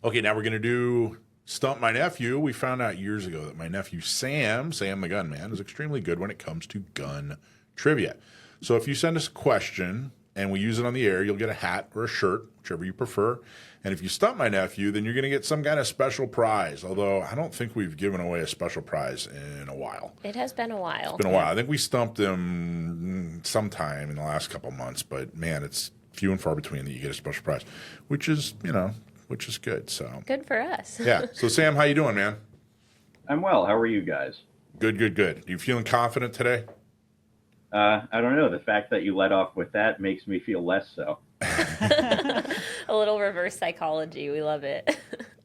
Okay, now we're going to do Stump My Nephew. We found out years ago that my nephew Sam the Gun Man, is extremely good when it comes to gun trivia. So if you send us a question and we use it on the air, you'll get a hat or a shirt, whichever you prefer. And if you stump my nephew, then you're going to get some kind of special prize. Although I don't think we've given away a special prize in a while. It has been a while. It's been a while. I think we stumped him sometime in the last couple of months, but man, it's few and far between that you get a special prize, which is good. So good for us. Yeah. So Sam, how you doing, man? I'm well. How are you guys? Good. You feeling confident today? I don't know. The fact that you let off with that makes me feel less so. A little reverse psychology. We love it.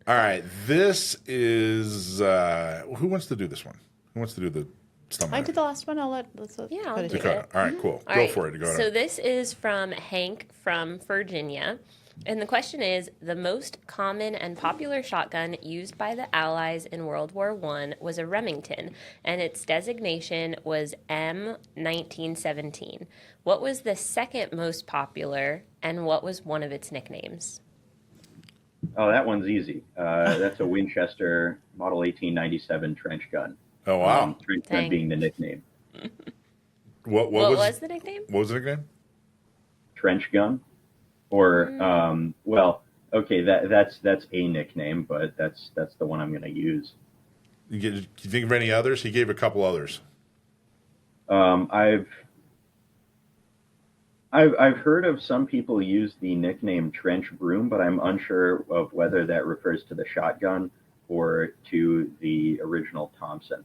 All right. This is who wants to do this one? Who wants to do the stomach? I did the last one. I'll do Dakota. it. All right, cool. All Go right. for it. Go ahead. So this is from Hank from Virginia. And the question is, the most common and popular shotgun used by the Allies in World War I was a Remington, and its designation was M1917. What was the second most popular, and what was one of its nicknames? Oh, that one's easy. That's a Winchester Model 1897 trench gun. Oh, wow. Trench gun being the nickname. What was the nickname? What was the nickname? Trench gun. Or, okay, that's a nickname, but that's the one I'm going to use. Do you think of any others? He gave a couple others. I've heard of some people use the nickname Trench Broom, but I'm unsure of whether that refers to the shotgun or to the original Thompson.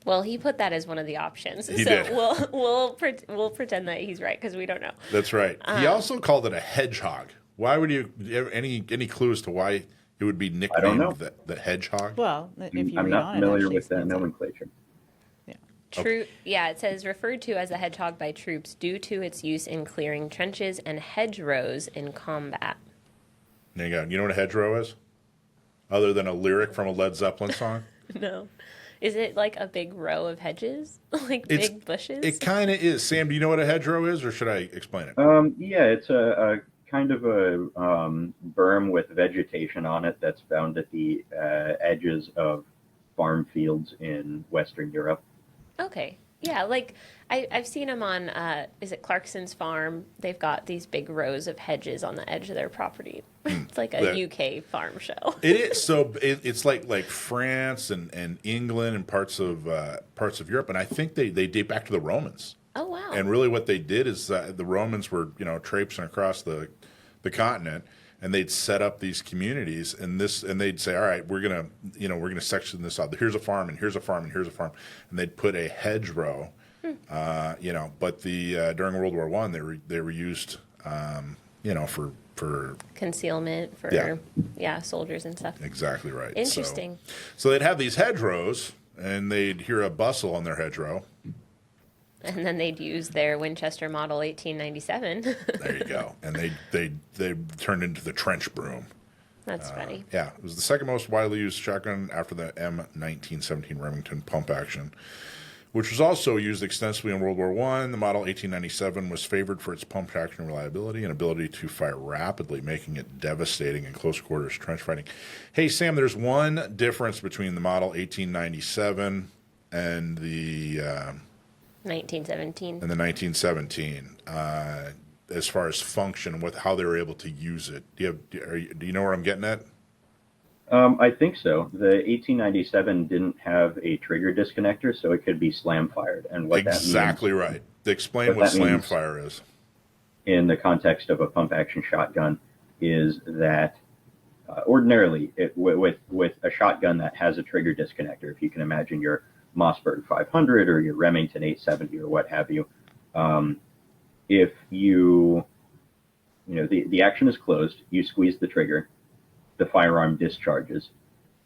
Well, he put that as one of the options, He so did. we'll pretend that he's right because we don't know. That's right. He also called it a hedgehog. Why would you? Any clues to why it would be nicknamed the hedgehog? Well, if you I'm read not on familiar it, with that nomenclature. Yeah, it says referred to as a hedgehog by troops due to its use in clearing trenches and hedgerows in combat. There you go. You know what a hedgerow is? Other than a lyric from a Led Zeppelin song? No. Is it like a big row of hedges? Like big bushes? It kind of is. Sam, do you know what a hedgerow is, or should I explain it? Yeah, it's a kind of a berm with vegetation on it that's found at the edges of farm fields in Western Europe. Okay. Yeah, like I've seen them on, is it Clarkson's farm? They've got these big rows of hedges on the edge of their property. It's like a UK farm show. It is. So it's like France and England and parts of Europe, and I think they date back to the Romans. Oh, wow. And really what they did is the Romans were, traipsing across the continent, and they'd set up these communities, and they'd say, all right, we're gonna section this out. Here's a farm, and here's a farm, and here's a farm, and they'd put a hedgerow. But during World War I, they were used, for concealment for soldiers and stuff. Exactly right. Interesting. So they'd have these hedgerows, and they'd hear a bustle on their hedgerow. And then they'd use their Winchester Model 1897. There you go. And they turned into the trench broom. That's funny. Yeah, it was the second most widely used shotgun after the M1917 Remington pump action, which was also used extensively in World War I. The Model 1897 was favored for its pump action reliability and ability to fire rapidly, making it devastating in close quarters trench fighting. Hey, Sam, there's one difference between the Model 1897 and the 1917. And the 1917, as far as function, with how they were able to use it. Do you know where I'm getting at? I think so. The 1897 didn't have a trigger disconnector, so it could be slam fired. And what exactly that means, right. Explain what slam fire is. In the context of a pump action shotgun, is that ordinarily with a shotgun that has a trigger disconnector, if you can imagine your Mossberg 500 or your Remington 870 or what have you, if the action is closed, you squeeze the trigger, the firearm discharges.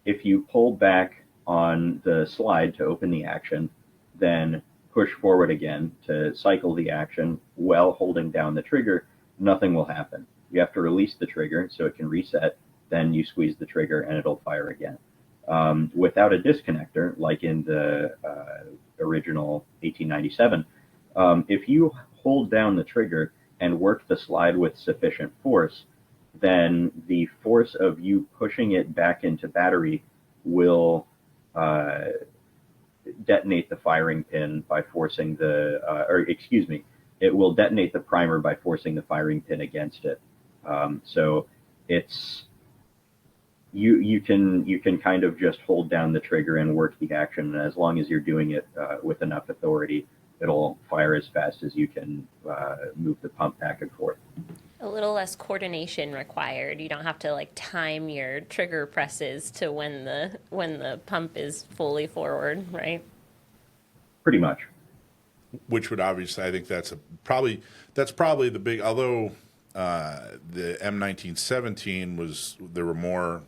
If you pull back on the slide to open the action, then push forward again to cycle the action while holding down the trigger, nothing will happen. You have to release the trigger so it can reset, then you squeeze the trigger and it'll fire again. Without a disconnector, like in the original 1897, if you hold down the trigger and work the slide with sufficient force, then the force of you pushing it back into battery will detonate the firing pin by forcing it will detonate the primer by forcing the firing pin against it. So it's you can kind of just hold down the trigger and work the action, and as long as you're doing it with enough authority, it'll fire as fast as you can move the pump back and forth. A little less coordination required. You don't have to like time your trigger presses to when the pump is fully forward, right? Pretty much. Which would obviously, I think that's probably the big. Although the M1917 there were more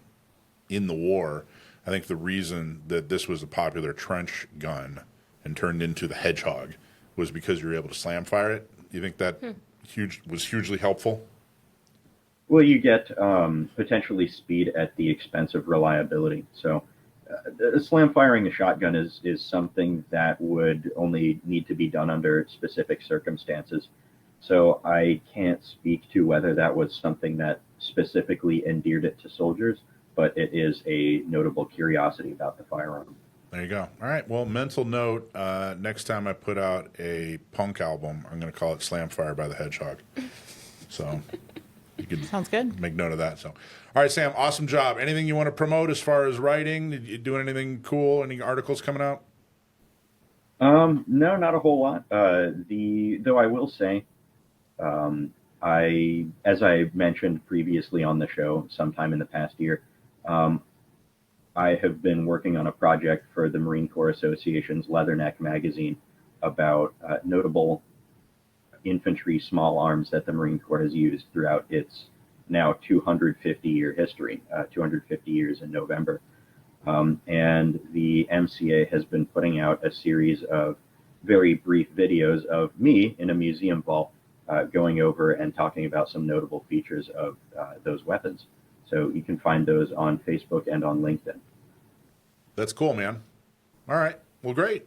in the war. I think the reason that this was a popular trench gun and turned into the Hedgehog was because you were able to slam fire it. You think that was hugely helpful? Well, you get potentially speed at the expense of reliability. So slam firing a shotgun is something that would only need to be done under specific circumstances. So I can't speak to whether that was something that specifically endeared it to soldiers, but it is a notable curiosity about the firearm. There you go. All right. Well, mental note, next time I put out a punk album, I'm going to call it Slam Fire by the Hedgehog. So you can Sounds good. make note of that. So, all right, Sam, awesome job. Anything you want to promote as far as writing? You doing anything cool? Any articles coming out? No, not a whole lot. Though I will say, as I mentioned previously on the show sometime in the past year, I have been working on a project for the Marine Corps Association's Leatherneck magazine about notable infantry small arms that the Marine Corps has used throughout its now 250-year history, 250 years in November. And the MCA has been putting out a series of very brief videos of me in a museum vault going over and talking about some notable features of those weapons. So you can find those on Facebook and on LinkedIn. That's cool, man. All right. Well, great.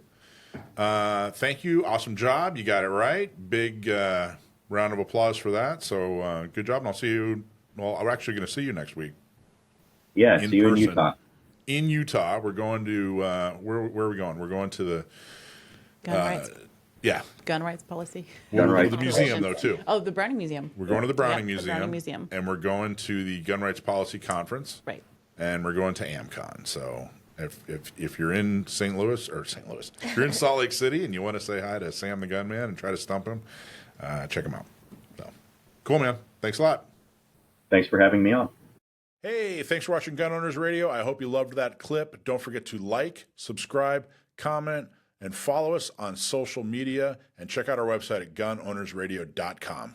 Thank you. Awesome job. You got it right. Big round of applause for that. So good job. And I'll see you. Well, I'm actually going to see you next week. Yeah, see you in Utah. In Utah. We're going to, where are we going? We're going to the Gun rights. Yeah. Gun rights policy. We'll go to the rights museum, though, too. Oh, the Browning Museum. We're going to the Browning Yeah, Museum. the Browning Museum. And we're going to the Gun Rights Policy Conference. Right. And we're going to AmCon. So if you're in St. Louis, if you're in Salt Lake City and you want to say hi to Sam the Gunman and try to stump him, check him out. So cool, man. Thanks a lot. Thanks for having me on. Hey, thanks for watching Gun Owners Radio. I hope you loved that clip. Don't forget to like, subscribe, comment, and follow us on social media. And check out our website at gunownersradio.com.